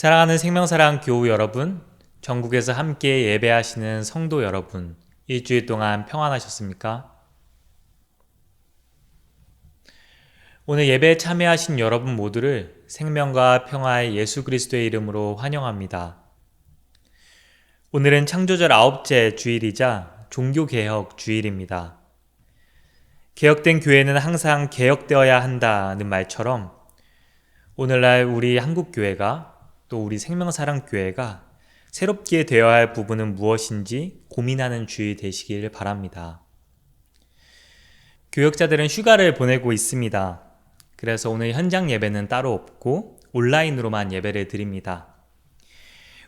사랑하는 생명사랑 교우 여러분, 전국에서 함께 예배하시는 성도 여러분, 일주일 동안 평안하셨습니까? 오늘 예배에 참여하신 여러분 모두를 생명과 평화의 예수 그리스도의 이름으로 환영합니다. 오늘은 창조절 9째 주일이자 종교개혁 주일입니다. 개혁된 교회는 항상 개혁되어야 한다는 말처럼 오늘날 우리 한국교회가 또 우리 생명사랑교회가 새롭게 되어야 할 부분은 무엇인지 고민하는 주일 되시길 바랍니다. 교역자들은 휴가를 보내고 있습니다. 그래서 오늘 현장 예배는 따로 없고 온라인으로만 예배를 드립니다.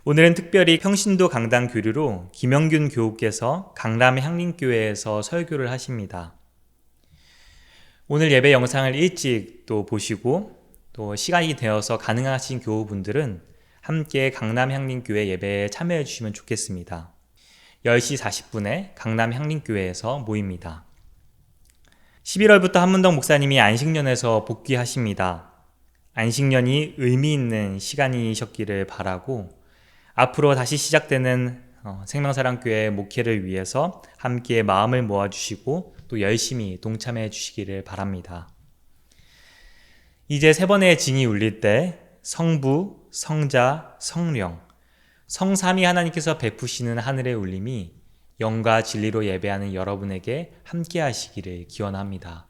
오늘은 특별히 평신도 강당 교류로 김영균 교우께서 강남 향림교회에서 설교를 하십니다. 오늘 예배 영상을 일찍 또 보시고 또 시간이 되어서 가능하신 교우분들은 함께 강남 향림교회 예배에 참여해 주시면 좋겠습니다. 10시 40분에 강남 향림교회에서 모입니다. 11월부터 한문덕 목사님이 안식년에서 복귀하십니다. 안식년이 의미 있는 시간이셨기를 바라고 앞으로 다시 시작되는 생명사랑교회 목회를 위해서 함께 마음을 모아주시고 또 열심히 동참해 주시기를 바랍니다. 이제 세 번의 징이 울릴 때 성부, 성자, 성령, 성삼위 하나님께서 베푸시는 하늘의 울림이 영과 진리로 예배하는 여러분에게 함께 하시기를 기원합니다.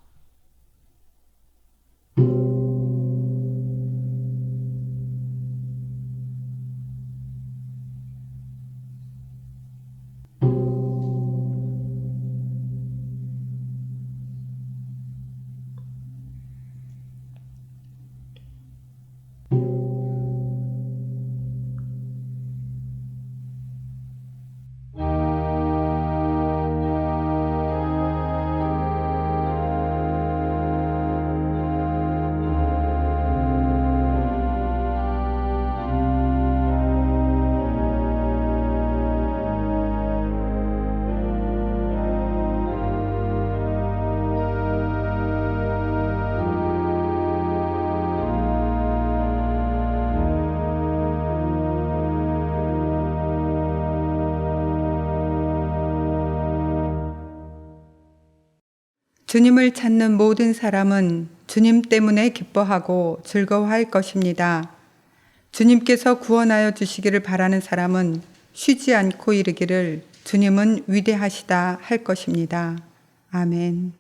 주님을 찾는 모든 사람은 주님 때문에 기뻐하고 즐거워할 것입니다. 주님께서 구원하여 주시기를 바라는 사람은 쉬지 않고 이르기를 주님은 위대하시다 할 것입니다. 아멘.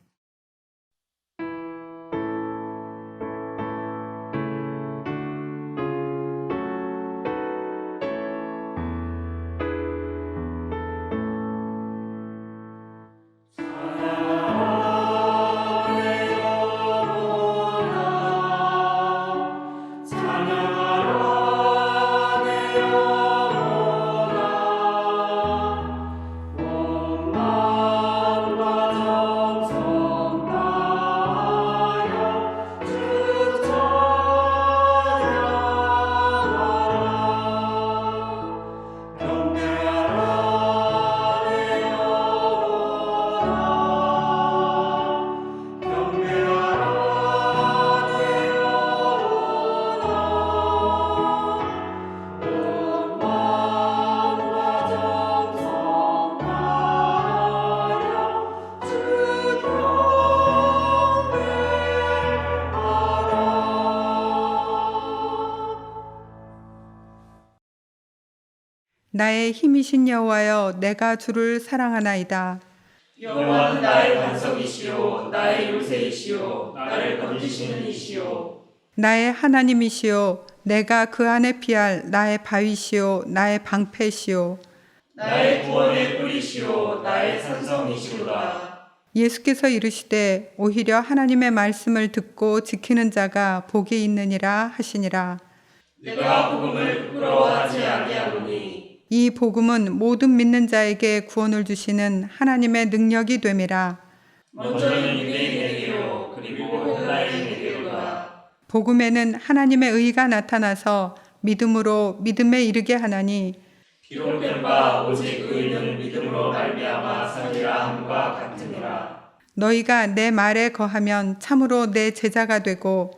나의 힘이신 여호와여, 내가 주를 사랑하나이다. 여호와는 나의 반석이시요 나의 요새이시요 나를 건지시는 이시요 나의 하나님이시요, 내가 그 안에 피할 나의 바위시요 나의 방패시요 나의 구원의 뿌리시요 나의 산성이시로다. 예수께서 이르시되 오히려 하나님의 말씀을 듣고 지키는 자가 복이 있느니라 하시니라. 내가 복음을 부끄러워하지 아니하노니 이 복음은 모든 믿는 자에게 구원을 주시는 하나님의 능력이 됨이라. 먼저는 유대인에게요 그리고 헬라인에게로다. 복음에는 하나님의 의가 나타나서 믿음으로 믿음에 이르게 하나니 기록된 바 오직 의인은 믿음으로 말미암아 살리라 함과 같으니라. 너희가 내 말에 거하면 참으로 내 제자가 되고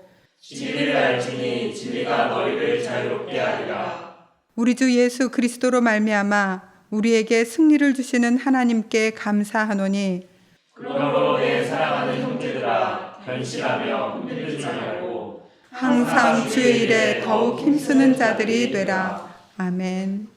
진리를 알지니 진리가 너희를 자유롭게 하리라. 우리 주 예수 그리스도로 말미암아 우리에게 승리를 주시는 하나님께 감사하노니 그러므로 내 사랑하는 형제들아 변심하며 흔들리지 말고 항상 주의 일에 더욱 힘쓰는 자들이 되라. 아멘.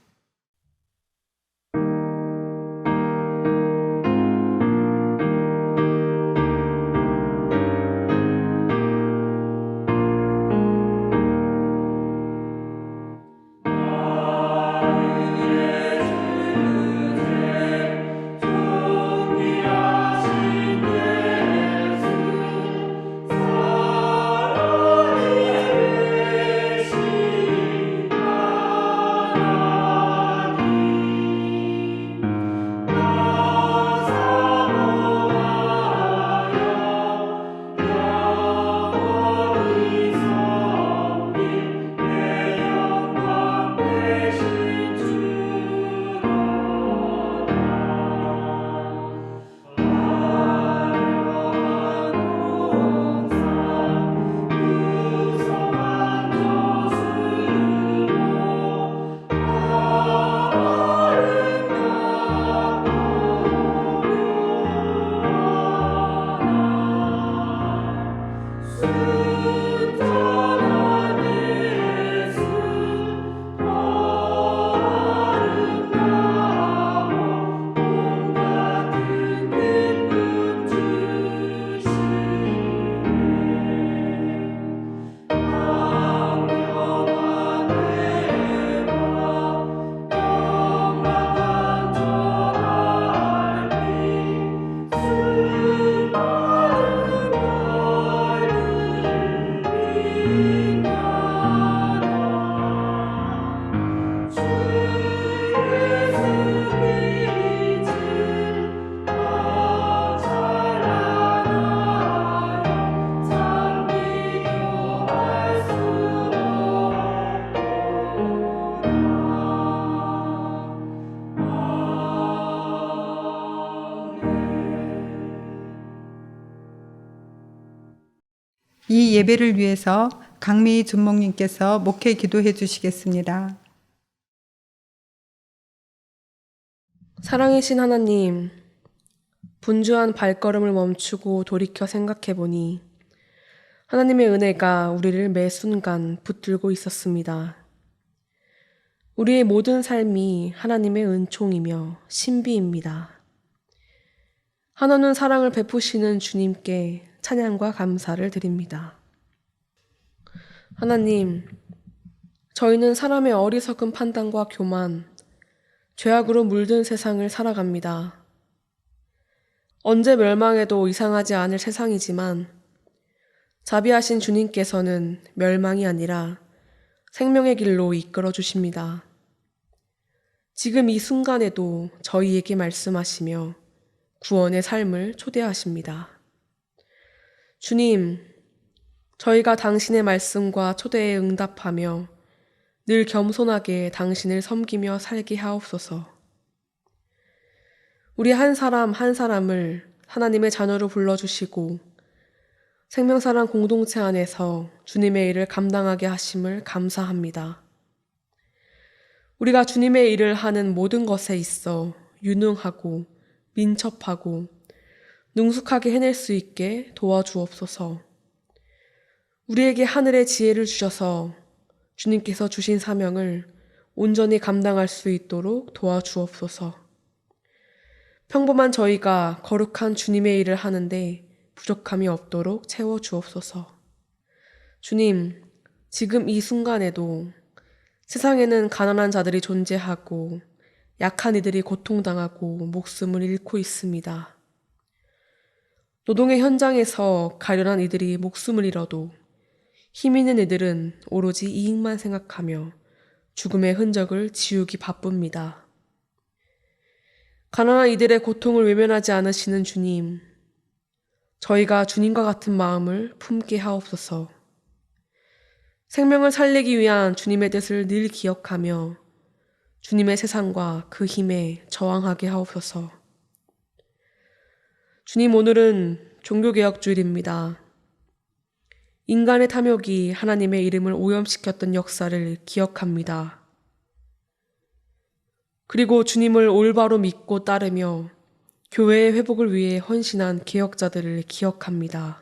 이 예배를 위해서 강미희 준목님께서 목회 기도해 주시겠습니다. 사랑이신 하나님, 분주한 발걸음을 멈추고 돌이켜 생각해보니 하나님의 은혜가 우리를 매 순간 붙들고 있었습니다. 우리의 모든 삶이 하나님의 은총이며 신비입니다. 한없는 사랑을 베푸시는 주님께 찬양과 감사를 드립니다. 하나님, 저희는 사람의 어리석은 판단과 교만, 죄악으로 물든 세상을 살아갑니다. 언제 멸망해도 이상하지 않을 세상이지만 자비하신 주님께서는 멸망이 아니라 생명의 길로 이끌어 주십니다. 지금 이 순간에도 저희에게 말씀하시며 구원의 삶을 초대하십니다. 주님, 저희가 당신의 말씀과 초대에 응답하며 늘 겸손하게 당신을 섬기며 살게 하옵소서. 우리 한 사람 한 사람을 하나님의 자녀로 불러주시고 생명사랑 공동체 안에서 주님의 일을 감당하게 하심을 감사합니다. 우리가 주님의 일을 하는 모든 것에 있어 유능하고 민첩하고 능숙하게 해낼 수 있게 도와주옵소서. 우리에게 하늘의 지혜를 주셔서 주님께서 주신 사명을 온전히 감당할 수 있도록 도와주옵소서. 평범한 저희가 거룩한 주님의 일을 하는데 부족함이 없도록 채워주옵소서. 주님, 지금 이 순간에도 세상에는 가난한 자들이 존재하고 약한 이들이 고통당하고 목숨을 잃고 있습니다. 노동의 현장에서 가련한 이들이 목숨을 잃어도 힘 있는 이들은 오로지 이익만 생각하며 죽음의 흔적을 지우기 바쁩니다. 가난한 이들의 고통을 외면하지 않으시는 주님, 저희가 주님과 같은 마음을 품게 하옵소서. 생명을 살리기 위한 주님의 뜻을 늘 기억하며 주님의 세상과 그 힘에 저항하게 하옵소서. 주님, 오늘은 종교개혁주일입니다. 인간의 탐욕이 하나님의 이름을 오염시켰던 역사를 기억합니다. 그리고 주님을 올바로 믿고 따르며 교회의 회복을 위해 헌신한 개혁자들을 기억합니다.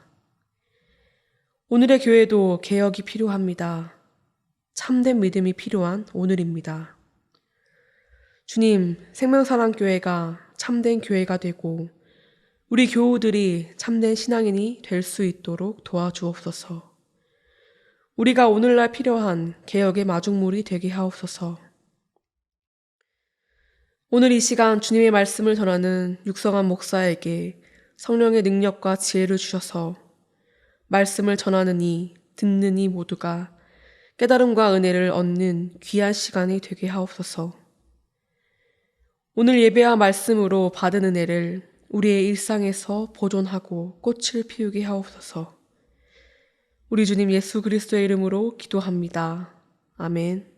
오늘의 교회도 개혁이 필요합니다. 참된 믿음이 필요한 오늘입니다. 주님, 생명사랑교회가 참된 교회가 되고 우리 교우들이 참된 신앙인이 될 수 있도록 도와주옵소서. 우리가 오늘날 필요한 개혁의 마중물이 되게 하옵소서. 오늘 이 시간 주님의 말씀을 전하는 육성한 목사에게 성령의 능력과 지혜를 주셔서 말씀을 전하는 이, 듣는 이 모두가 깨달음과 은혜를 얻는 귀한 시간이 되게 하옵소서. 오늘 예배와 말씀으로 받은 은혜를 우리의 일상에서 보존하고 꽃을 피우게 하옵소서. 우리 주님 예수 그리스도의 이름으로 기도합니다. 아멘.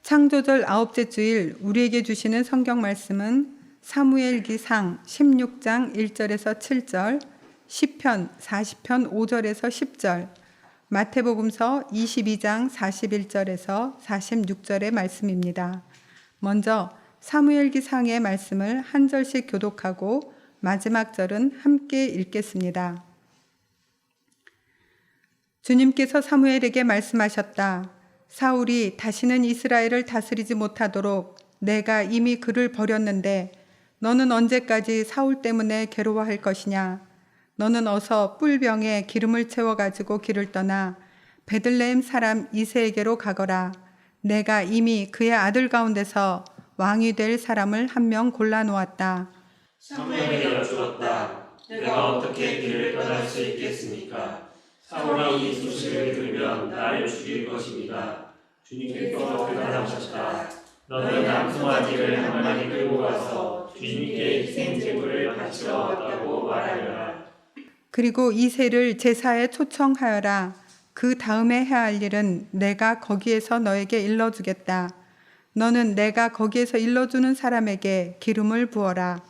창조절 9째 주일 우리에게 주시는 성경 말씀은 사무엘기상 16장 1절에서 7절, 시편 40편 5절에서 10절, 마태복음서 22장 41절에서 46절의 말씀입니다. 먼저 사무엘기상의 말씀을 한 절씩 교독하고 마지막 절은 함께 읽겠습니다. 주님께서 사무엘에게 말씀하셨다. 사울이 다시는 이스라엘을 다스리지 못하도록 내가 이미 그를 버렸는데 너는 언제까지 사울 때문에 괴로워할 것이냐? 너는 어서 뿔병에 기름을 채워가지고 길을 떠나 베들레헴 사람 이새에게로 가거라. 내가 이미 그의 아들 가운데서 왕이 될 사람을 한 명 골라놓았다. 사무엘이 여쭈었다. 내가 어떻게 길을 떠날 수 있겠습니까? 사울이 이 소식을 들으면 나를 죽일 것입니다. 주님께서 대답하셨다. 너는 암송아지를 한 마리 끌고 가서 주님께 희생제물을 바치러 왔다고 말하여라. 그리고 이새를 제사에 초청하여라. 그 다음에 해야 할 일은 내가 거기에서 너에게 일러주겠다. 너는 내가 거기에서 일러주는 사람에게 기름을 부어라.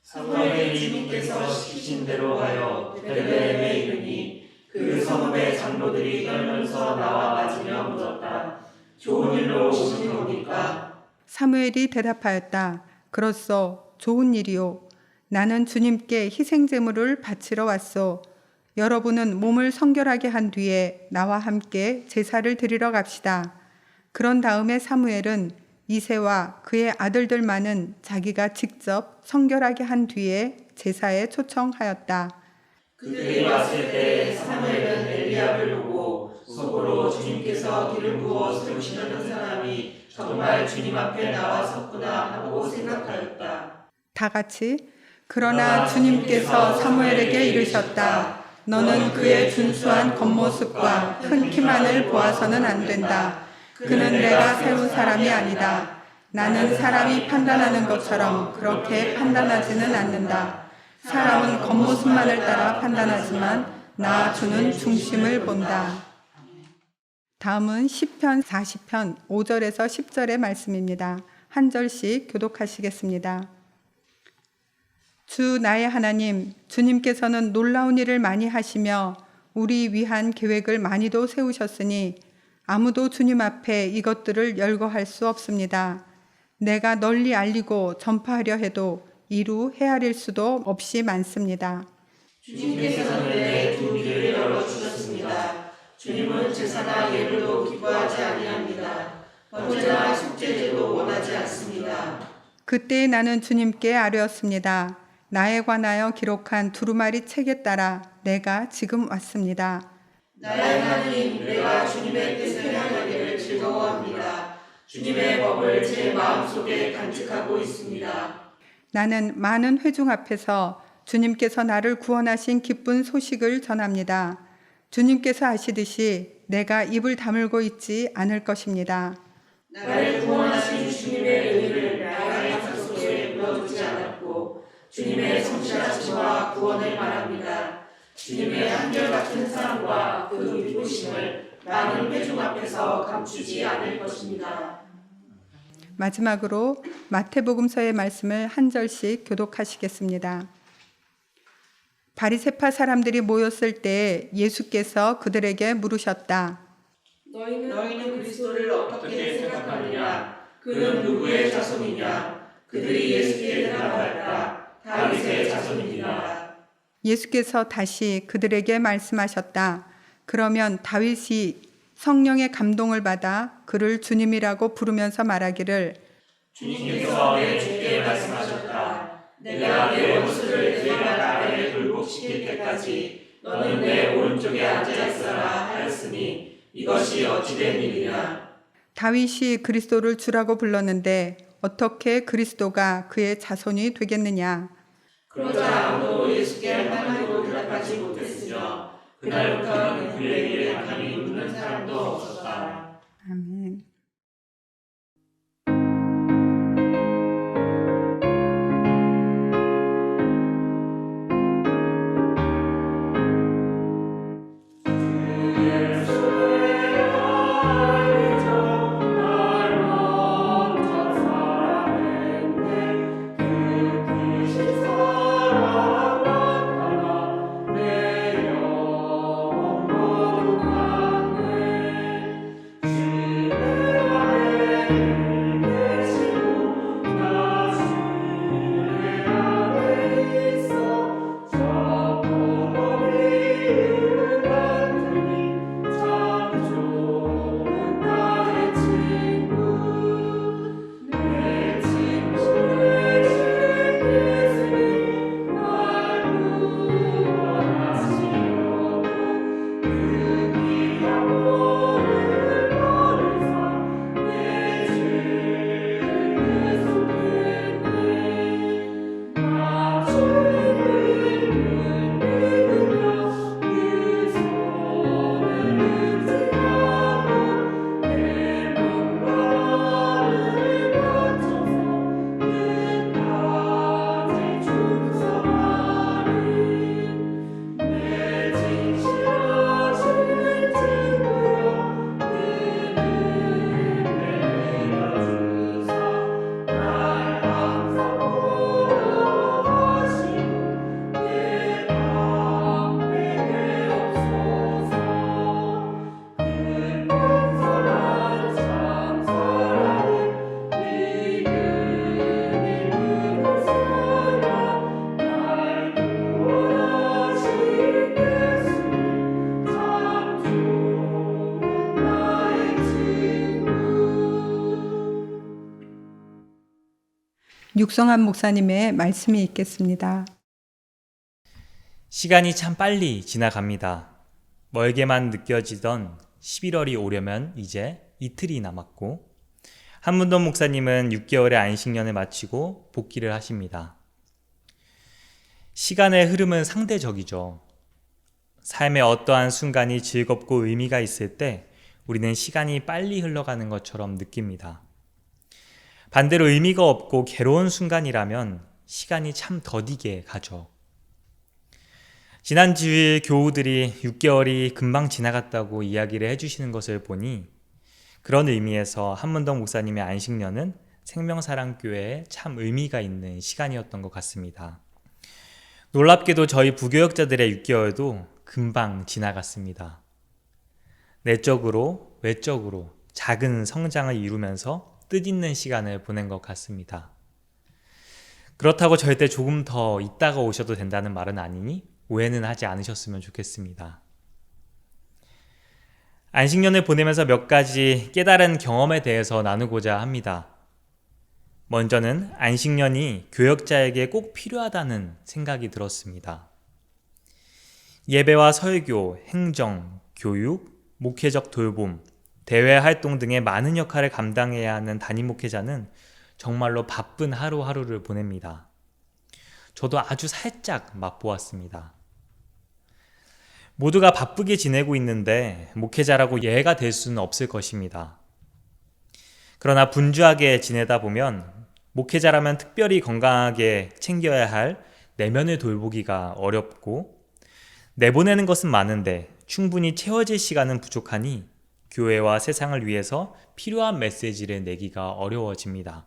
사무엘이 주님께서 시키신 대로 하여 베들레헴에 이르니 그 성읍의 장로들이 떨면서 나와 맞으며 묻었다. 좋은 일로 오신 겁니까? 사무엘이 대답하였다. 그렇소. 좋은 일이요. 나는 주님께 희생제물을 바치러 왔소. 여러분은 몸을 성결하게 한 뒤에 나와 함께 제사를 드리러 갑시다. 그런 다음에 사무엘은 이새와 그의 아들들만은 자기가 직접 성결하게 한 뒤에 제사에 초청하였다. 그들이 왔을 때 사무엘은 엘리압을 보고 속으로 주님께서 기름 부어 세우시려는 사람이 정말 주님 앞에 나와 섰구나 하고 생각하였다. 다 같이 그러나 주님께서 사무엘에게 이르셨다. 너는 그의 준수한 겉모습과 큰 키만을 보아서는 안 된다. 그는 내가 세운 사람이 아니다. 나는 사람이 판단하는 것처럼 그렇게 판단하지는 않는다. 사람은 겉모습만을 따라 판단하지만 나 주는 중심을 본다. 다음은 시편 40편 5절에서 10절의 말씀입니다. 한 절씩 교독하시겠습니다. 주 나의 하나님, 주님께서는 놀라운 일을 많이 하시며 우리 위한 계획을 많이도 세우셨으니 아무도 주님 앞에 이것들을 열거할 수 없습니다. 내가 널리 알리고 전파하려 해도 이루 헤아릴 수도 없이 많습니다. 주님께서는 내 두 귀를 열어주셨습니다. 주님은 제사나 예물도 기뻐하지 아니합니다. 번제나 속죄제도 원하지 않습니다. 그때 나는 주님께 아뢰었습니다. 나에 관하여 기록한 두루마리 책에 따라 내가 지금 왔습니다. 나의 하나님, 내가 주님의 뜻을 행하기를 즐거워합니다. 주님의 법을 제 마음속에 간직하고 있습니다. 나는 많은 회중 앞에서 주님께서 나를 구원하신 기쁜 소식을 전합니다. 주님께서 아시듯이 내가 입을 다물고 있지 않을 것입니다. 나를 구원하신 주님의 은혜를 나의 가슴 속에 묻어두지 않았고 주님의 성실한 인자심과 구원을 말합니다. 주님의 한결같은 사랑과 그 기쁘심을 많은 회중 앞에서 감추지 않을 것입니다. 마지막으로 마태복음서의 말씀을 한 절씩 교독하시겠습니다. 바리새파 사람들이 모였을 때 예수께서 그들에게 물으셨다. 너희는 그리스도를 어떻게 생각하느냐? 그는 누구의 자손이냐? 그들이 예수께 대답하였다. 다윗의 자손입니다. 예수께서 다시 그들에게 말씀하셨다. 그러면 다윗이 성령의 감동을 받아 그를 주님이라고 부르면서 말하기를 주님께서 내 주께 말씀하셨다. 내가 내 원수를 내 발 아래에 굴복시킬 때까지 너는 내 오른쪽에 앉아 있어라 하였으니 이것이 어찌된 일이냐? 다윗이 그리스도를 주라고 불렀는데 어떻게 그리스도가 그의 자손이 되겠느냐? 그러자 아무도 예수께 한마디로 대답하지 못했으며 그날부터는 그에게 감히 묻는 사람도 없었다. 아멘. 육성한 목사님의 말씀이 있겠습니다. 시간이 참 빨리 지나갑니다. 멀게만 느껴지던 11월이 오려면 이제 이틀이 남았고 한문돈 목사님은 6개월의 안식년을 마치고 복귀를 하십니다. 시간의 흐름은 상대적이죠. 삶의 어떠한 순간이 즐겁고 의미가 있을 때 우리는 시간이 빨리 흘러가는 것처럼 느낍니다. 반대로 의미가 없고 괴로운 순간이라면 시간이 참 더디게 가죠. 지난 주일 교우들이 6개월이 금방 지나갔다고 이야기를 해주시는 것을 보니 그런 의미에서 한문동 목사님의 안식년은 생명사랑교회에 참 의미가 있는 시간이었던 것 같습니다. 놀랍게도 저희 부교역자들의 6개월도 금방 지나갔습니다. 내적으로, 외적으로 작은 성장을 이루면서 뜻있는 시간을 보낸 것 같습니다. 그렇다고 절대 조금 더 있다가 오셔도 된다는 말은 아니니 오해는 하지 않으셨으면 좋겠습니다. 안식년을 보내면서 몇 가지 깨달은 경험에 대해서 나누고자 합니다. 먼저는 안식년이 교역자에게 꼭 필요하다는 생각이 들었습니다. 예배와 설교, 행정, 교육, 목회적 돌봄, 대외 활동 등의 많은 역할을 감당해야 하는 담임 목회자는 정말로 바쁜 하루하루를 보냅니다. 저도 아주 살짝 맛보았습니다. 모두가 바쁘게 지내고 있는데 목회자라고 예외가 될 수는 없을 것입니다. 그러나 분주하게 지내다 보면 목회자라면 특별히 건강하게 챙겨야 할 내면을 돌보기가 어렵고 내보내는 것은 많은데 충분히 채워질 시간은 부족하니 교회와 세상을 위해서 필요한 메시지를 내기가 어려워집니다.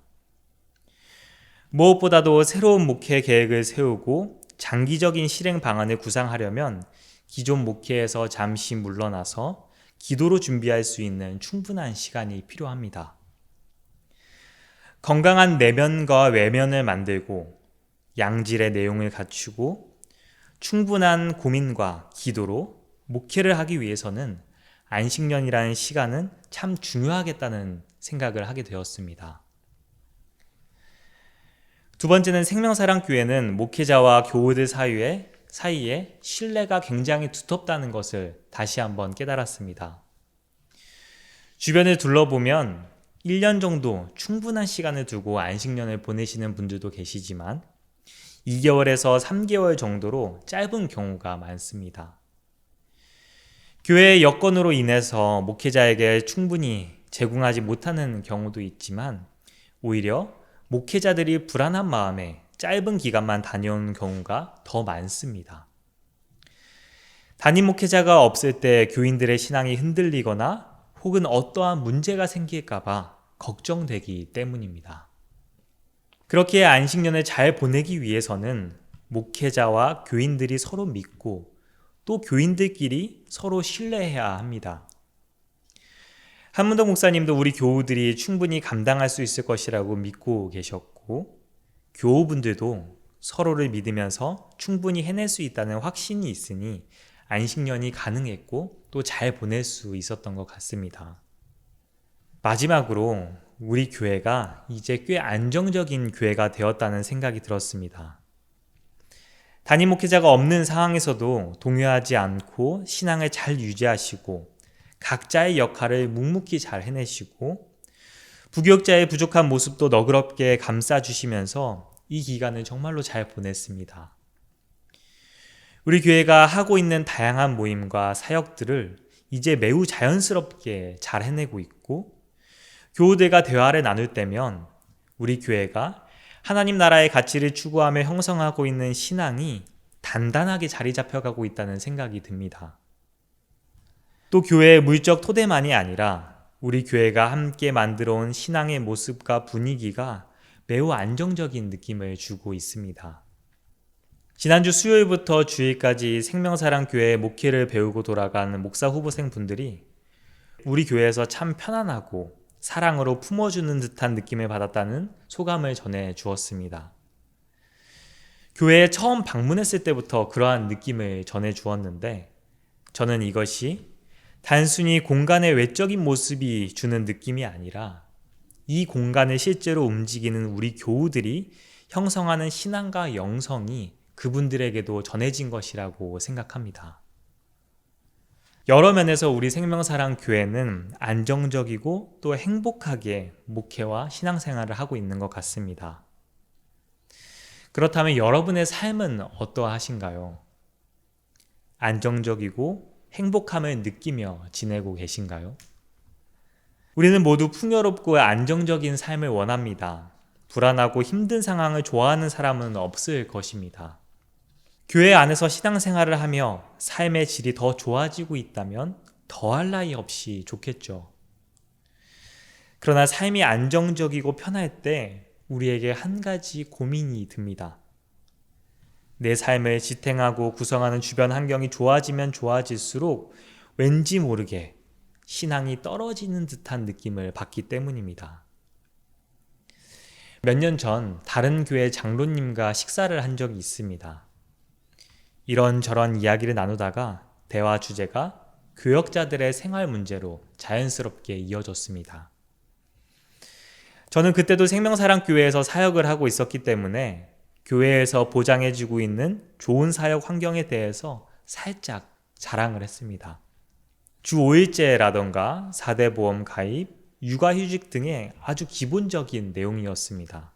무엇보다도 새로운 목회 계획을 세우고 장기적인 실행 방안을 구상하려면 기존 목회에서 잠시 물러나서 기도로 준비할 수 있는 충분한 시간이 필요합니다. 건강한 내면과 외면을 만들고 양질의 내용을 갖추고 충분한 고민과 기도로 목회를 하기 위해서는 안식년이라는 시간은 참 중요하겠다는 생각을 하게 되었습니다. 두 번째는 생명사랑교회는 목회자와 교우들 사이에 신뢰가 굉장히 두텁다는 것을 다시 한번 깨달았습니다. 주변을 둘러보면 1년 정도 충분한 시간을 두고 안식년을 보내시는 분들도 계시지만 2개월에서 3개월 정도로 짧은 경우가 많습니다. 교회의 여건으로 인해서 목회자에게 충분히 제공하지 못하는 경우도 있지만 오히려 목회자들이 불안한 마음에 짧은 기간만 다녀온 경우가 더 많습니다. 담임 목회자가 없을 때 교인들의 신앙이 흔들리거나 혹은 어떠한 문제가 생길까봐 걱정되기 때문입니다. 그렇게 안식년을 잘 보내기 위해서는 목회자와 교인들이 서로 믿고 또 교인들끼리 서로 신뢰해야 합니다. 한문덕 목사님도 우리 교우들이 충분히 감당할 수 있을 것이라고 믿고 계셨고 교우분들도 서로를 믿으면서 충분히 해낼 수 있다는 확신이 있으니 안식년이 가능했고 또 잘 보낼 수 있었던 것 같습니다. 마지막으로 우리 교회가 이제 꽤 안정적인 교회가 되었다는 생각이 들었습니다. 담임 목회자가 없는 상황에서도 동요하지 않고 신앙을 잘 유지하시고 각자의 역할을 묵묵히 잘 해내시고 부교역자의 부족한 모습도 너그럽게 감싸주시면서 이 기간을 정말로 잘 보냈습니다. 우리 교회가 하고 있는 다양한 모임과 사역들을 이제 매우 자연스럽게 잘 해내고 있고 교우들과 대화를 나눌 때면 우리 교회가 하나님 나라의 가치를 추구하며 형성하고 있는 신앙이 단단하게 자리 잡혀가고 있다는 생각이 듭니다. 또 교회의 물적 토대만이 아니라 우리 교회가 함께 만들어온 신앙의 모습과 분위기가 매우 안정적인 느낌을 주고 있습니다. 지난주 수요일부터 주일까지 생명사랑교회 목회를 배우고 돌아간 목사 후보생 분들이 우리 교회에서 참 편안하고 사랑으로 품어주는 듯한 느낌을 받았다는 소감을 전해 주었습니다. 교회에 처음 방문했을 때부터 그러한 느낌을 전해 주었는데 저는 이것이 단순히 공간의 외적인 모습이 주는 느낌이 아니라 이 공간을 실제로 움직이는 우리 교우들이 형성하는 신앙과 영성이 그분들에게도 전해진 것이라고 생각합니다. 여러 면에서 우리 생명사랑교회는 안정적이고 또 행복하게 목회와 신앙생활을 하고 있는 것 같습니다. 그렇다면 여러분의 삶은 어떠하신가요? 안정적이고 행복함을 느끼며 지내고 계신가요? 우리는 모두 풍요롭고 안정적인 삶을 원합니다. 불안하고 힘든 상황을 좋아하는 사람은 없을 것입니다. 교회 안에서 신앙생활을 하며 삶의 질이 더 좋아지고 있다면 더할 나위 없이 좋겠죠. 그러나 삶이 안정적이고 편할 때 우리에게 한 가지 고민이 듭니다. 내 삶을 지탱하고 구성하는 주변 환경이 좋아지면 좋아질수록 왠지 모르게 신앙이 떨어지는 듯한 느낌을 받기 때문입니다. 몇 년 전 다른 교회 장로님과 식사를 한 적이 있습니다. 이런저런 이야기를 나누다가 대화 주제가 교역자들의 생활 문제로 자연스럽게 이어졌습니다. 저는 그때도 생명사랑교회에서 사역을 하고 있었기 때문에 교회에서 보장해주고 있는 좋은 사역 환경에 대해서 살짝 자랑을 했습니다. 주 5일제라던가 4대 보험 가입, 육아휴직 등의 아주 기본적인 내용이었습니다.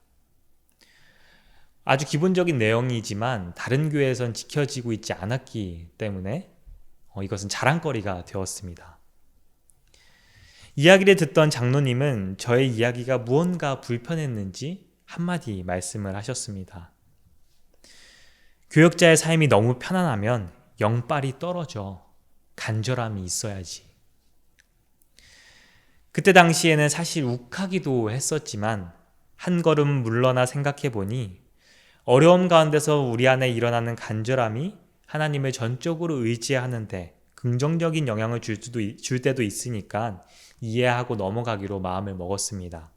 아주 기본적인 내용이지만 다른 교회에선 지켜지고 있지 않았기 때문에 이것은 자랑거리가 되었습니다. 이야기를 듣던 장로님은 저의 이야기가 무언가 불편했는지 한마디 말씀을 하셨습니다. 교역자의 삶이 너무 편안하면 영빨이 떨어져. 간절함이 있어야지. 그때 당시에는 사실 욱하기도 했었지만 한 걸음 물러나 생각해 보니 어려움 가운데서 우리 안에 일어나는 간절함이 하나님을 전적으로 의지하는데 긍정적인 영향을 줄 때도 있으니까 이해하고 넘어가기로 마음을 먹었습니다.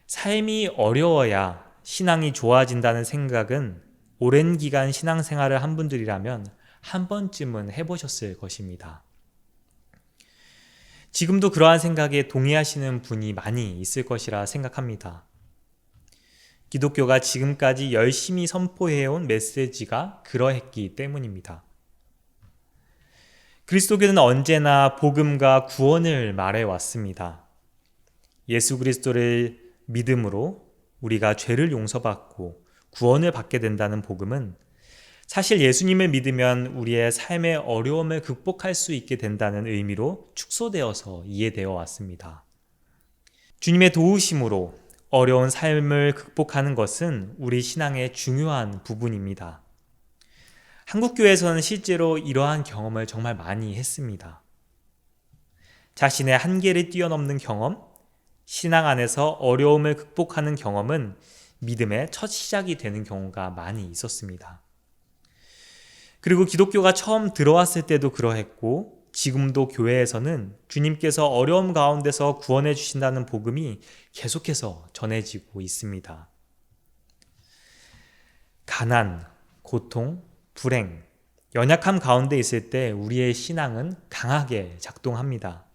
삶이 어려워야 신앙이 좋아진다는 생각은 오랜 기간 신앙생활을 한 분들이라면 한 번쯤은 해보셨을 것입니다. 지금도 그러한 생각에 동의하시는 분이 많이 있을 것이라 생각합니다. 기독교가 지금까지 열심히 선포해온 메시지가 그러했기 때문입니다. 그리스도교는 언제나 복음과 구원을 말해왔습니다. 예수 그리스도를 믿음으로 우리가 죄를 용서받고 구원을 받게 된다는 복음은 사실 예수님을 믿으면 우리의 삶의 어려움을 극복할 수 있게 된다는 의미로 축소되어서 이해되어 왔습니다. 주님의 도우심으로 어려운 삶을 극복하는 것은 우리 신앙의 중요한 부분입니다. 한국교회에서는 실제로 이러한 경험을 정말 많이 했습니다. 자신의 한계를 뛰어넘는 경험, 신앙 안에서 어려움을 극복하는 경험은 믿음의 첫 시작이 되는 경우가 많이 있었습니다. 그리고 기독교가 처음 들어왔을 때도 그러했고 지금도 교회에서는 주님께서 어려움 가운데서 구원해 주신다는 복음이 계속해서 전해지고 있습니다. 가난, 고통, 불행, 연약함 가운데 있을 때 우리의 신앙은 강하게 작동합니다.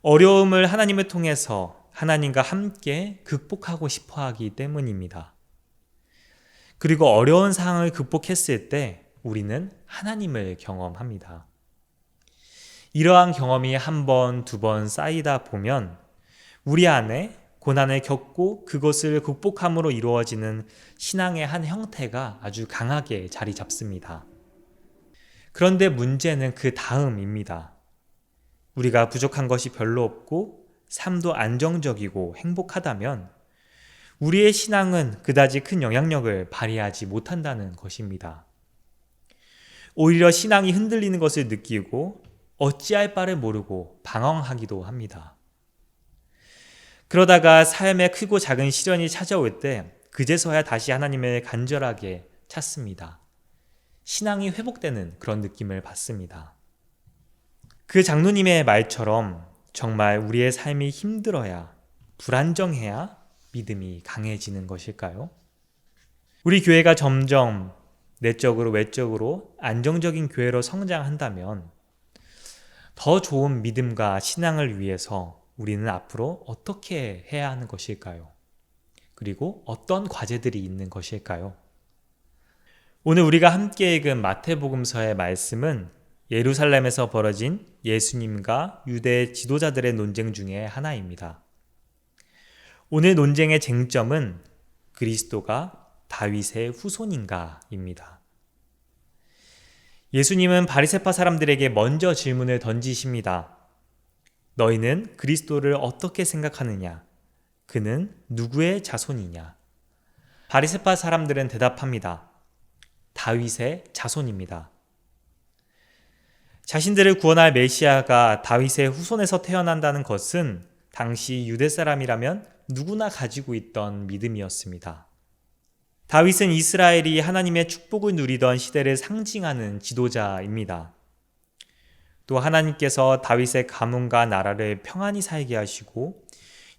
어려움을 하나님을 통해서 하나님과 함께 극복하고 싶어 하기 때문입니다. 그리고 어려운 상황을 극복했을 때 우리는 하나님을 경험합니다. 이러한 경험이 한 번, 두 번 쌓이다 보면 우리 안에 고난을 겪고 그것을 극복함으로 이루어지는 신앙의 한 형태가 아주 강하게 자리 잡습니다. 그런데 문제는 그 다음입니다. 우리가 부족한 것이 별로 없고 삶도 안정적이고 행복하다면 우리의 신앙은 그다지 큰 영향력을 발휘하지 못한다는 것입니다. 오히려 신앙이 흔들리는 것을 느끼고 어찌할 바를 모르고 방황하기도 합니다. 그러다가 삶의 크고 작은 시련이 찾아올 때 그제서야 다시 하나님을 간절하게 찾습니다. 신앙이 회복되는 그런 느낌을 받습니다. 그 장로님의 말처럼 정말 우리의 삶이 힘들어야, 불안정해야 믿음이 강해지는 것일까요? 우리 교회가 점점 내적으로 외적으로 안정적인 교회로 성장한다면 더 좋은 믿음과 신앙을 위해서 우리는 앞으로 어떻게 해야 하는 것일까요? 그리고 어떤 과제들이 있는 것일까요? 오늘 우리가 함께 읽은 마태복음서의 말씀은 예루살렘에서 벌어진 예수님과 유대 지도자들의 논쟁 중에 하나입니다. 오늘 논쟁의 쟁점은 그리스도가 다윗의 후손인가입니다. 예수님은 바리새파 사람들에게 먼저 질문을 던지십니다. 너희는 그리스도를 어떻게 생각하느냐? 그는 누구의 자손이냐? 바리새파 사람들은 대답합니다. 다윗의 자손입니다. 자신들을 구원할 메시아가 다윗의 후손에서 태어난다는 것은 당시 유대 사람이라면 누구나 가지고 있던 믿음이었습니다. 다윗은 이스라엘이 하나님의 축복을 누리던 시대를 상징하는 지도자입니다. 또 하나님께서 다윗의 가문과 나라를 평안히 살게 하시고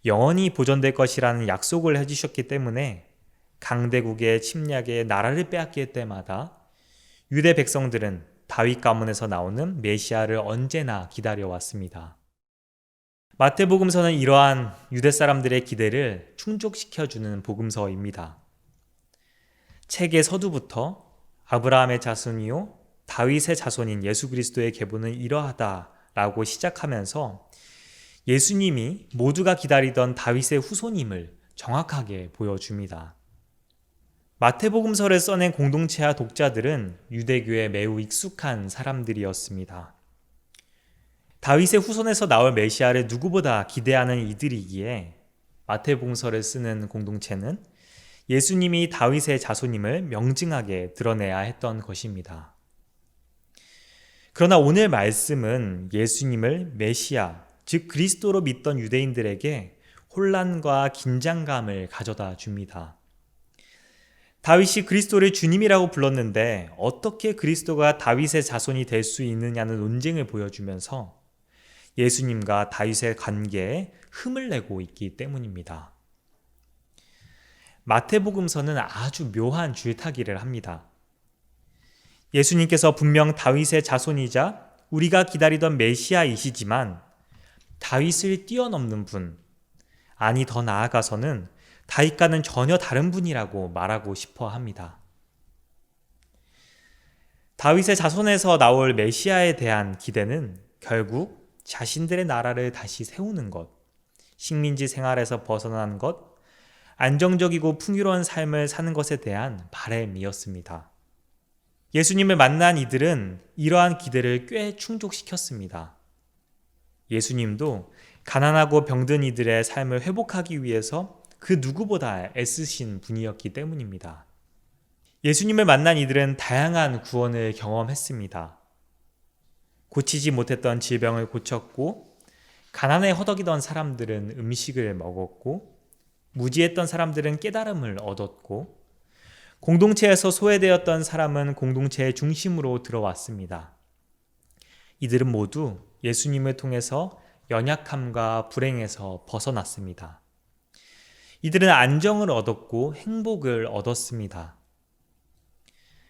영원히 보존될 것이라는 약속을 해주셨기 때문에 강대국의 침략에 나라를 빼앗길 때마다 유대 백성들은 다윗 가문에서 나오는 메시아를 언제나 기다려왔습니다. 마태복음서는 이러한 유대 사람들의 기대를 충족시켜주는 복음서입니다. 책의 서두부터 아브라함의 자손이요 다윗의 자손인 예수 그리스도의 계보는 이러하다라고 시작하면서 예수님이 모두가 기다리던 다윗의 후손임을 정확하게 보여줍니다. 마태복음서를 써낸 공동체와 독자들은 유대교에 매우 익숙한 사람들이었습니다. 다윗의 후손에서 나올 메시아를 누구보다 기대하는 이들이기에 마태복음서를 쓰는 공동체는 예수님이 다윗의 자손임을 명징하게 드러내야 했던 것입니다. 그러나 오늘 말씀은 예수님을 메시아, 즉 그리스도로 믿던 유대인들에게 혼란과 긴장감을 가져다 줍니다. 다윗이 그리스도를 주님이라고 불렀는데 어떻게 그리스도가 다윗의 자손이 될 수 있느냐는 논쟁을 보여주면서 예수님과 다윗의 관계에 흠을 내고 있기 때문입니다. 마태복음서는 아주 묘한 줄타기를 합니다. 예수님께서 분명 다윗의 자손이자 우리가 기다리던 메시아이시지만 다윗을 뛰어넘는 분, 아니 더 나아가서는 다윗과는 전혀 다른 분이라고 말하고 싶어 합니다. 다윗의 자손에서 나올 메시아에 대한 기대는 결국 자신들의 나라를 다시 세우는 것, 식민지 생활에서 벗어나는 것, 안정적이고 풍요로운 삶을 사는 것에 대한 바램이었습니다. 예수님을 만난 이들은 이러한 기대를 꽤 충족시켰습니다. 예수님도 가난하고 병든 이들의 삶을 회복하기 위해서 그 누구보다 애쓰신 분이었기 때문입니다. 예수님을 만난 이들은 다양한 구원을 경험했습니다. 고치지 못했던 질병을 고쳤고, 가난에 허덕이던 사람들은 음식을 먹었고, 무지했던 사람들은 깨달음을 얻었고, 공동체에서 소외되었던 사람은 공동체의 중심으로 들어왔습니다. 이들은 모두 예수님을 통해서 연약함과 불행에서 벗어났습니다. 이들은 안정을 얻었고 행복을 얻었습니다.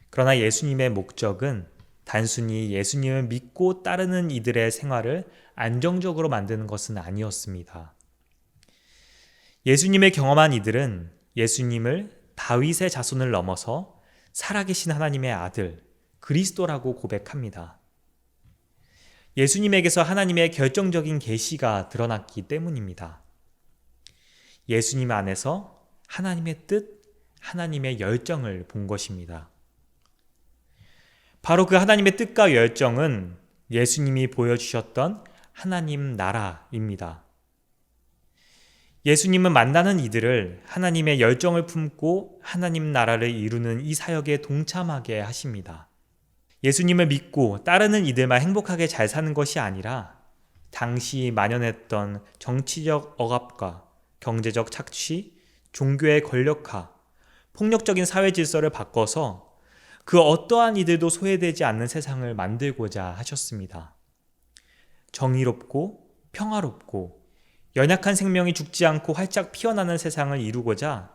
그러나 예수님의 목적은 단순히 예수님을 믿고 따르는 이들의 생활을 안정적으로 만드는 것은 아니었습니다. 예수님을 경험한 이들은 예수님을 다윗의 자손을 넘어서 살아계신 하나님의 아들, 그리스도라고 고백합니다. 예수님에게서 하나님의 결정적인 계시가 드러났기 때문입니다. 예수님 안에서 하나님의 뜻, 하나님의 열정을 본 것입니다. 바로 그 하나님의 뜻과 열정은 예수님이 보여주셨던 하나님 나라입니다. 예수님은 만나는 이들을 하나님의 열정을 품고 하나님 나라를 이루는 이 사역에 동참하게 하십니다. 예수님을 믿고 따르는 이들만 행복하게 잘 사는 것이 아니라 당시 만연했던 정치적 억압과 경제적 착취, 종교의 권력화, 폭력적인 사회 질서를 바꿔서 그 어떠한 이들도 소외되지 않는 세상을 만들고자 하셨습니다. 정의롭고 평화롭고 연약한 생명이 죽지 않고 활짝 피어나는 세상을 이루고자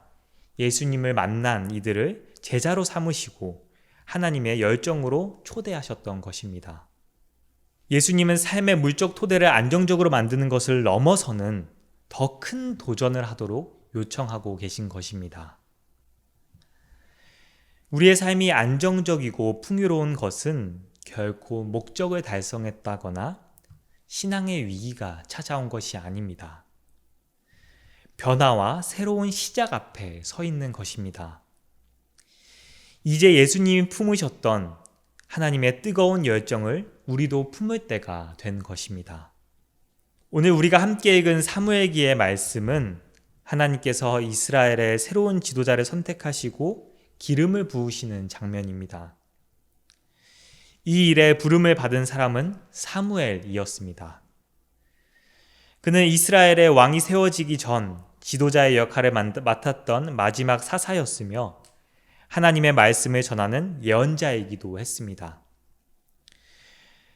예수님을 만난 이들을 제자로 삼으시고 하나님의 열정으로 초대하셨던 것입니다. 예수님은 삶의 물적 토대를 안정적으로 만드는 것을 넘어서는 더 큰 도전을 하도록 요청하고 계신 것입니다. 우리의 삶이 안정적이고 풍요로운 것은 결코 목적을 달성했다거나 신앙의 위기가 찾아온 것이 아닙니다. 변화와 새로운 시작 앞에 서 있는 것입니다. 이제 예수님이 품으셨던 하나님의 뜨거운 열정을 우리도 품을 때가 된 것입니다. 오늘 우리가 함께 읽은 사무엘기의 말씀은 하나님께서 이스라엘의 새로운 지도자를 선택하시고 기름을 부으시는 장면입니다. 이 일에 부름을 받은 사람은 사무엘이었습니다. 그는 이스라엘의 왕이 세워지기 전 지도자의 역할을 맡았던 마지막 사사였으며 하나님의 말씀을 전하는 예언자이기도 했습니다.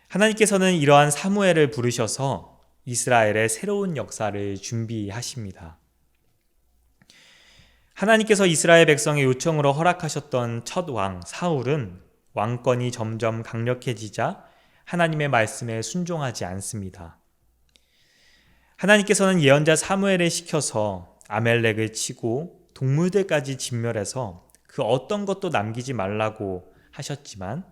하나님께서는 이러한 사무엘을 부르셔서 이스라엘의 새로운 역사를 준비하십니다. 하나님께서 이스라엘 백성의 요청으로 허락하셨던 첫 왕 사울은 왕권이 점점 강력해지자 하나님의 말씀에 순종하지 않습니다. 하나님께서는 예언자 사무엘을 시켜서 아멜렉을 치고 동물들까지 진멸해서 그 어떤 것도 남기지 말라고 하셨지만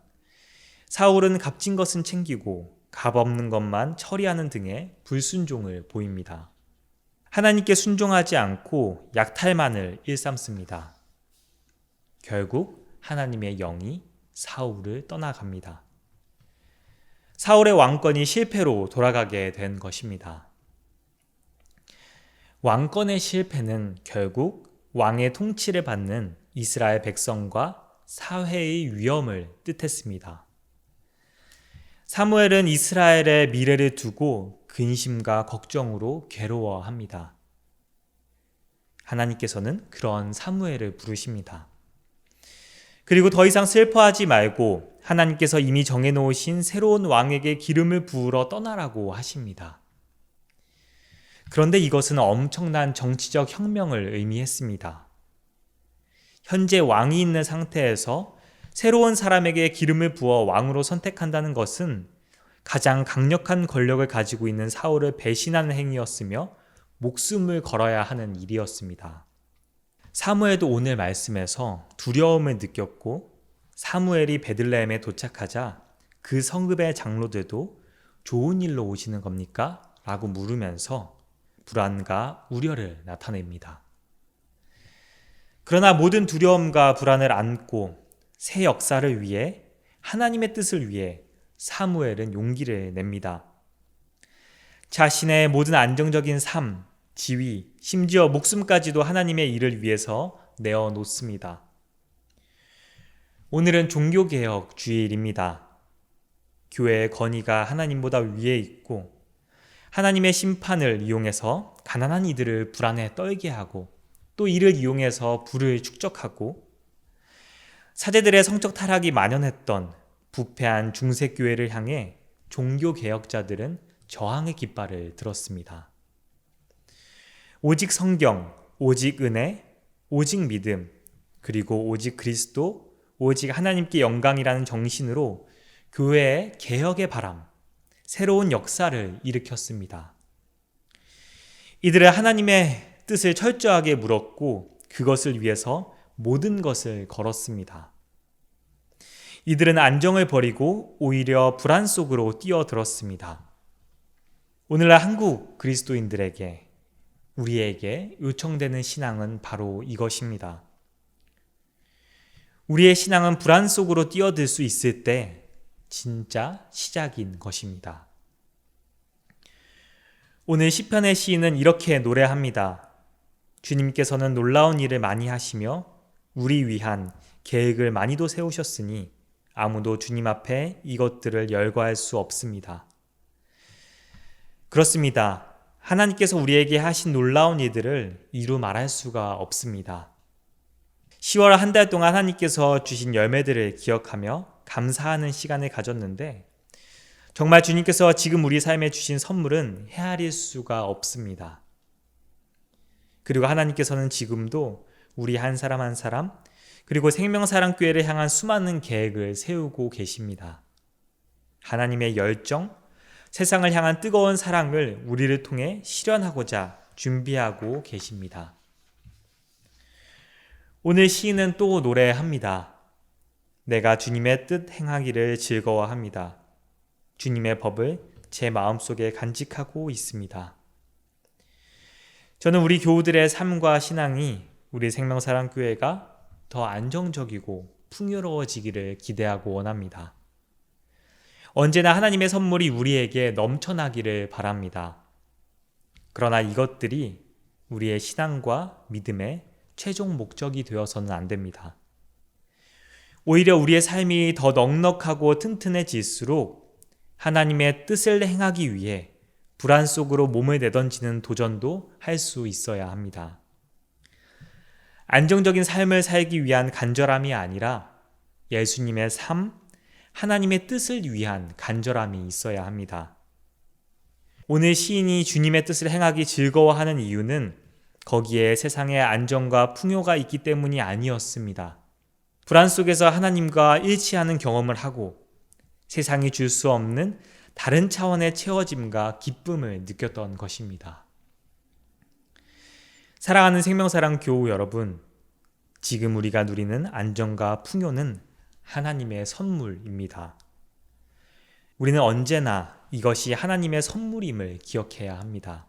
사울은 값진 것은 챙기고 값 없는 것만 처리하는 등의 불순종을 보입니다. 하나님께 순종하지 않고 약탈만을 일삼습니다. 결국 하나님의 영이 사울을 떠나갑니다. 사울의 왕권이 실패로 돌아가게 된 것입니다. 왕권의 실패는 결국 왕의 통치를 받는 이스라엘 백성과 사회의 위험을 뜻했습니다. 사무엘은 이스라엘의 미래를 두고 근심과 걱정으로 괴로워합니다. 하나님께서는 그런 사무엘을 부르십니다. 그리고 더 이상 슬퍼하지 말고 하나님께서 이미 정해놓으신 새로운 왕에게 기름을 부으러 떠나라고 하십니다. 그런데 이것은 엄청난 정치적 혁명을 의미했습니다. 현재 왕이 있는 상태에서 새로운 사람에게 기름을 부어 왕으로 선택한다는 것은 가장 강력한 권력을 가지고 있는 사울을 배신하는 행위였으며 목숨을 걸어야 하는 일이었습니다. 사무엘도 오늘 말씀에서 두려움을 느꼈고 사무엘이 베들레헴에 도착하자 그 성읍의 장로들도 좋은 일로 오시는 겁니까? 라고 물으면서 불안과 우려를 나타냅니다. 그러나 모든 두려움과 불안을 안고 새 역사를 위해 하나님의 뜻을 위해 사무엘은 용기를 냅니다. 자신의 모든 안정적인 삶, 지위, 심지어 목숨까지도 하나님의 일을 위해서 내어놓습니다. 오늘은 종교개혁 주일입니다. 교회의 권위가 하나님보다 위에 있고 하나님의 심판을 이용해서 가난한 이들을 불안에 떨게 하고 또 이를 이용해서 부를 축적하고 사제들의 성적 타락이 만연했던 부패한 중세교회를 향해 종교개혁자들은 저항의 깃발을 들었습니다. 오직 성경, 오직 은혜, 오직 믿음, 그리고 오직 그리스도, 오직 하나님께 영광이라는 정신으로 교회의 개혁의 바람, 새로운 역사를 일으켰습니다. 이들은 하나님의 뜻을 철저하게 물었고 그것을 위해서 모든 것을 걸었습니다. 이들은 안정을 버리고 오히려 불안 속으로 뛰어들었습니다. 오늘날 한국 그리스도인들에게 우리에게 요청되는 신앙은 바로 이것입니다. 우리의 신앙은 불안 속으로 뛰어들 수 있을 때 진짜 시작인 것입니다. 오늘 시편의 시인은 이렇게 노래합니다. 주님께서는 놀라운 일을 많이 하시며 우리 위한 계획을 많이도 세우셨으니 아무도 주님 앞에 이것들을 열거할 수 없습니다. 그렇습니다. 하나님께서 우리에게 하신 놀라운 일들을 이루 말할 수가 없습니다. 10월 한 달 동안 하나님께서 주신 열매들을 기억하며 감사하는 시간을 가졌는데 정말 주님께서 지금 우리 삶에 주신 선물은 헤아릴 수가 없습니다. 그리고 하나님께서는 지금도 우리 한 사람 한 사람 그리고 생명사랑교회를 향한 수많은 계획을 세우고 계십니다. 하나님의 열정, 세상을 향한 뜨거운 사랑을 우리를 통해 실현하고자 준비하고 계십니다. 오늘 시인은 또 노래합니다. 내가 주님의 뜻 행하기를 즐거워합니다. 주님의 법을 제 마음속에 간직하고 있습니다. 저는 우리 교우들의 삶과 신앙이 우리 생명사랑교회가 더 안정적이고 풍요로워지기를 기대하고 원합니다. 언제나 하나님의 선물이 우리에게 넘쳐나기를 바랍니다. 그러나 이것들이 우리의 신앙과 믿음의 최종 목적이 되어서는 안 됩니다. 오히려 우리의 삶이 더 넉넉하고 튼튼해질수록 하나님의 뜻을 행하기 위해 불안 속으로 몸을 내던지는 도전도 할 수 있어야 합니다. 안정적인 삶을 살기 위한 간절함이 아니라 예수님의 삶, 하나님의 뜻을 위한 간절함이 있어야 합니다. 오늘 시인이 주님의 뜻을 행하기 즐거워하는 이유는 거기에 세상의 안정과 풍요가 있기 때문이 아니었습니다. 불안 속에서 하나님과 일치하는 경험을 하고 세상이 줄 수 없는 다른 차원의 채워짐과 기쁨을 느꼈던 것입니다. 사랑하는 생명사랑 교우 여러분, 지금 우리가 누리는 안정과 풍요는 하나님의 선물입니다. 우리는 언제나 이것이 하나님의 선물임을 기억해야 합니다.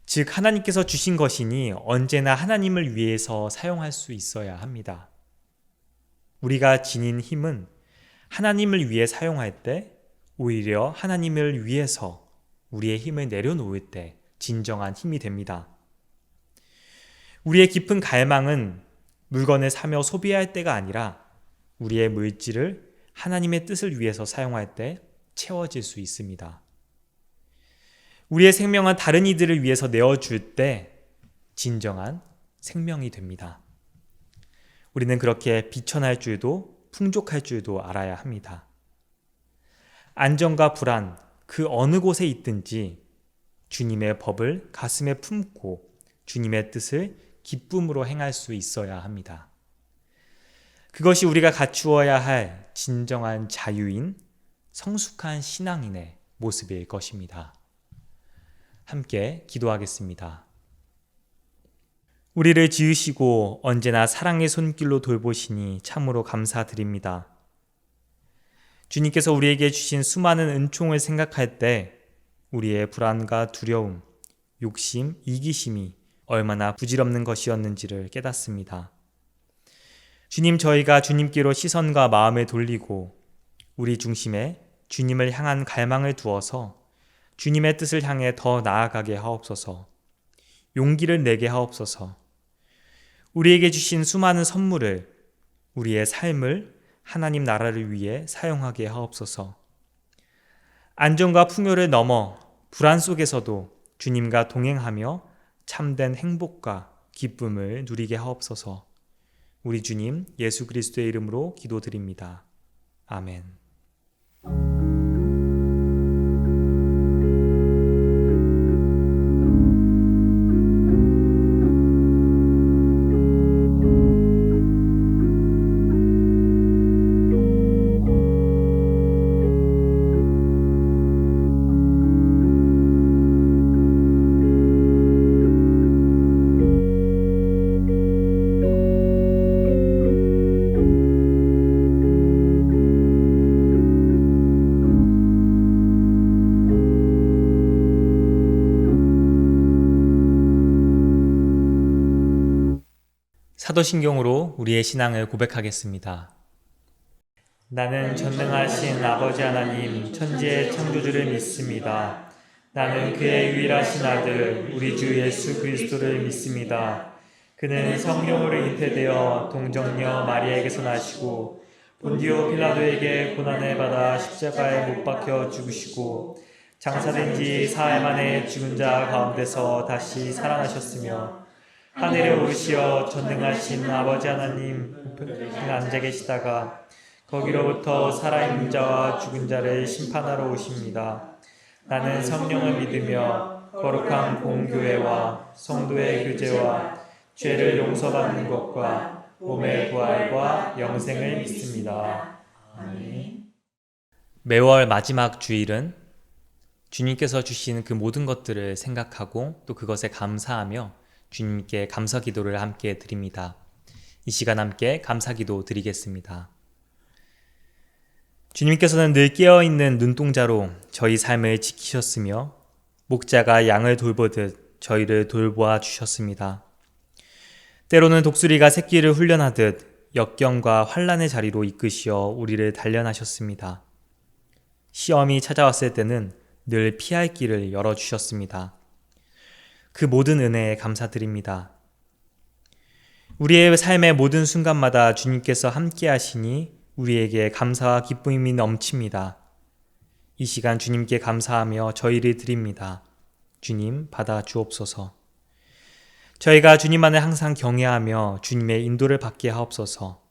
즉, 하나님께서 주신 것이니 언제나 하나님을 위해서 사용할 수 있어야 합니다. 우리가 지닌 힘은 하나님을 위해 사용할 때 오히려 하나님을 위해서 우리의 힘을 내려놓을 때 진정한 힘이 됩니다. 우리의 깊은 갈망은 물건을 사며 소비할 때가 아니라 우리의 물질을 하나님의 뜻을 위해서 사용할 때 채워질 수 있습니다. 우리의 생명은 다른 이들을 위해서 내어줄 때 진정한 생명이 됩니다. 우리는 그렇게 비천할 줄도 풍족할 줄도 알아야 합니다. 안정과 불안, 그 어느 곳에 있든지 주님의 법을 가슴에 품고 주님의 뜻을 기쁨으로 행할 수 있어야 합니다. 그것이 우리가 갖추어야 할 진정한 자유인 성숙한 신앙인의 모습일 것입니다. 함께 기도하겠습니다. 우리를 지으시고 언제나 사랑의 손길로 돌보시니 참으로 감사드립니다. 주님께서 우리에게 주신 수많은 은총을 생각할 때 우리의 불안과 두려움, 욕심, 이기심이 얼마나 부질없는 것이었는지를 깨닫습니다. 주님, 저희가 주님께로 시선과 마음을 돌리고 우리 중심에 주님을 향한 갈망을 두어서 주님의 뜻을 향해 더 나아가게 하옵소서. 용기를 내게 하옵소서. 우리에게 주신 수많은 선물을, 우리의 삶을 하나님 나라를 위해 사용하게 하옵소서. 안정과 풍요를 넘어 불안 속에서도 주님과 동행하며 참된 행복과 기쁨을 누리게 하옵소서. 우리 주님 예수 그리스도의 이름으로 기도드립니다. 아멘. 사도신경으로 우리의 신앙을 고백하겠습니다. 나는 전능하신 아버지 하나님 천지의 창조주를 믿습니다. 나는 그의 유일하신 아들 우리 주 예수 그리스도를 믿습니다. 그는 성령으로 잉태되어 동정녀 마리아에게서 나시고 본디오 빌라도에게 고난을 받아 십자가에 못 박혀 죽으시고 장사된 지 사흘 만에 죽은 자 가운데서 다시 살아나셨으며 하늘에 오르시어 전능하신 아버지 하나님 우편에 앉아 계시다가 거기로부터 살아있는 자와 죽은 자를 심판하러 오십니다. 나는 성령을 믿으며 거룩한 공교회와 성도의 교제와 죄를 용서받는 것과 몸의 부활과 영생을 믿습니다. 아멘. 매월 마지막 주일은 주님께서 주신 그 모든 것들을 생각하고 또 그것에 감사하며 주님께 감사 기도를 함께 드립니다. 이 시간 함께 감사 기도 드리겠습니다. 주님께서는 늘 깨어있는 눈동자로 저희 삶을 지키셨으며 목자가 양을 돌보듯 저희를 돌보아 주셨습니다. 때로는 독수리가 새끼를 훈련하듯 역경과 환난의 자리로 이끄시어 우리를 단련하셨습니다. 시험이 찾아왔을 때는 늘 피할 길을 열어주셨습니다. 그 모든 은혜에 감사드립니다. 우리의 삶의 모든 순간마다 주님께서 함께 하시니 우리에게 감사와 기쁨이 넘칩니다. 이 시간 주님께 감사하며 저희를 드립니다. 주님 받아 주옵소서. 저희가 주님만을 항상 경외하며 주님의 인도를 받게 하옵소서.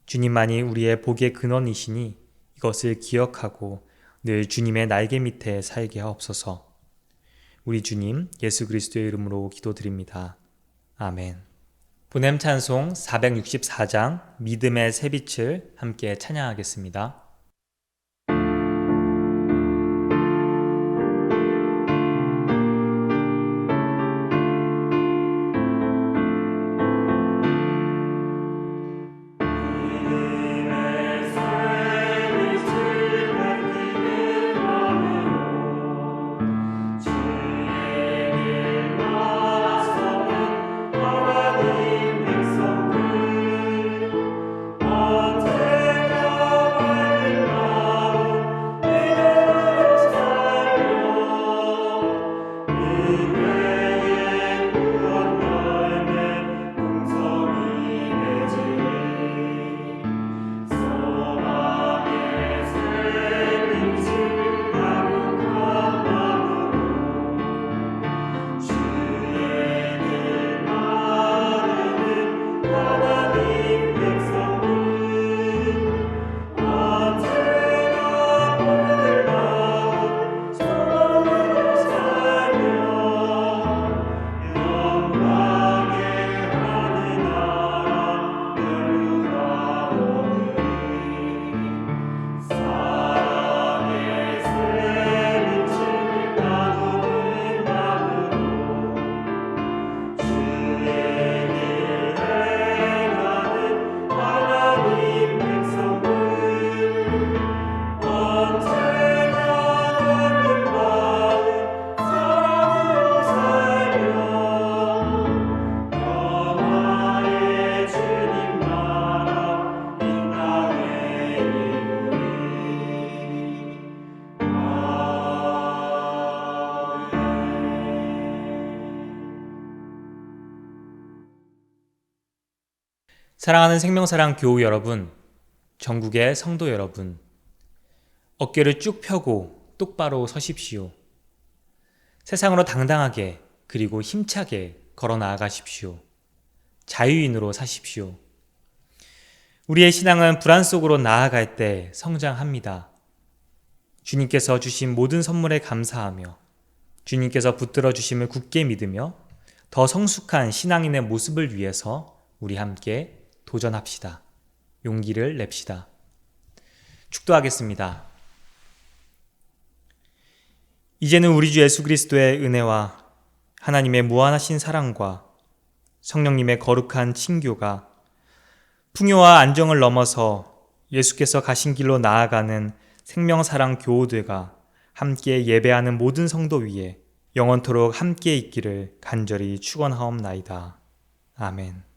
주님만이 우리의 복의 근원이시니 이것을 기억하고 늘 주님의 날개 밑에 살게 하옵소서. 우리 주님 예수 그리스도의 이름으로 기도드립니다. 아멘. 보냄 찬송 464장 믿음의 새빛을 함께 찬양하겠습니다. 언제나 사랑하는 생명사랑 교우 여러분, 전국의 성도 여러분, 어깨를 쭉 펴고 똑바로 서십시오. 세상으로 당당하게 그리고 힘차게 걸어 나아가십시오. 자유인으로 사십시오. 우리의 신앙은 불안 속으로 나아갈 때 성장합니다. 주님께서 주신 모든 선물에 감사하며 주님께서 붙들어 주심을 굳게 믿으며 더 성숙한 신앙인의 모습을 위해서 우리 함께 도전합시다. 용기를 냅시다. 축도하겠습니다. 이제는 우리 주 예수 그리스도의 은혜와 하나님의 무한하신 사랑과 성령님의 거룩한 친교가 풍요와 안정을 넘어서 예수께서 가신 길로 나아가는 생명사랑 교우들과 함께 예배하는 모든 성도 위에 영원토록 함께 있기를 간절히 축원하옵나이다. 아멘.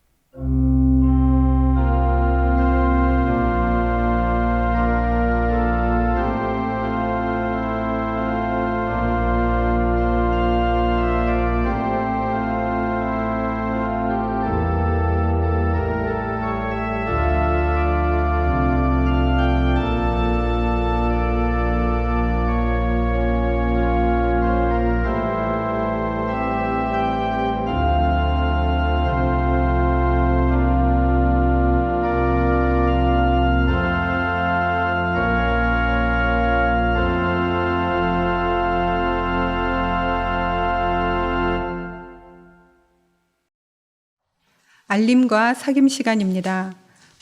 알림과 사귐 시간입니다.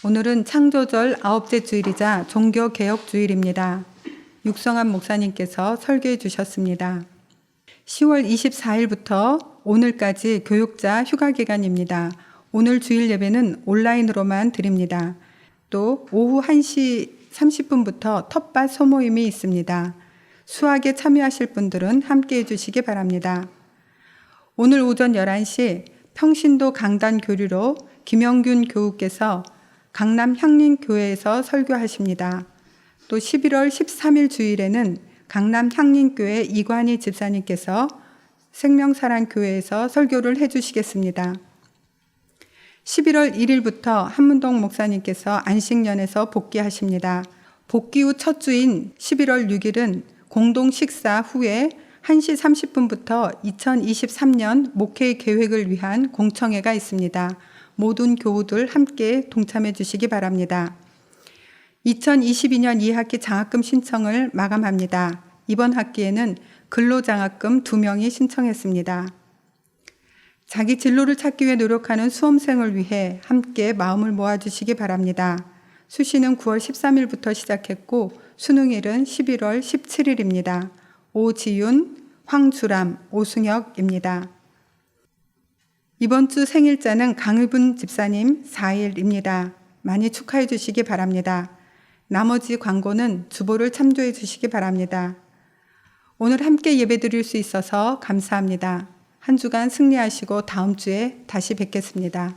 오늘은 창조절 9째 주일이자 종교개혁 주일입니다. 육성한 목사님께서 설교해 주셨습니다. 10월 24일부터 오늘까지 교육자 휴가 기간입니다. 오늘 주일 예배는 온라인으로만 드립니다. 또 오후 1시 30분부터 텃밭 소모임이 있습니다. 수학에 참여하실 분들은 함께 해주시기 바랍니다. 오늘 오전 11시 평신도 강단 교류로 김영균 교우께서 강남 향림교회에서 설교하십니다. 또 11월 13일 주일에는 강남 향림교회 이관희 집사님께서 생명사랑교회에서 설교를 해주시겠습니다. 11월 1일부터 한문동 목사님께서 안식년에서 복귀하십니다. 복귀 후 첫 주인 11월 6일은 공동 식사 후에 1시 30분부터 2023년 목회 계획을 위한 공청회가 있습니다. 모든 교우들 함께 동참해 주시기 바랍니다. 2022년 2학기 장학금 신청을 마감합니다. 이번 학기에는 근로장학금 2명이 신청했습니다. 자기 진로를 찾기 위해 노력하는 수험생을 위해 함께 마음을 모아주시기 바랍니다. 수시는 9월 13일부터 시작했고 수능일은 11월 17일입니다. 오지윤, 황주람, 오승혁입니다. 이번 주 생일자는 강의분 집사님 4일입니다. 많이 축하해 주시기 바랍니다. 나머지 광고는 주보를 참조해 주시기 바랍니다. 오늘 함께 예배 드릴 수 있어서 감사합니다. 한 주간 승리하시고 다음 주에 다시 뵙겠습니다.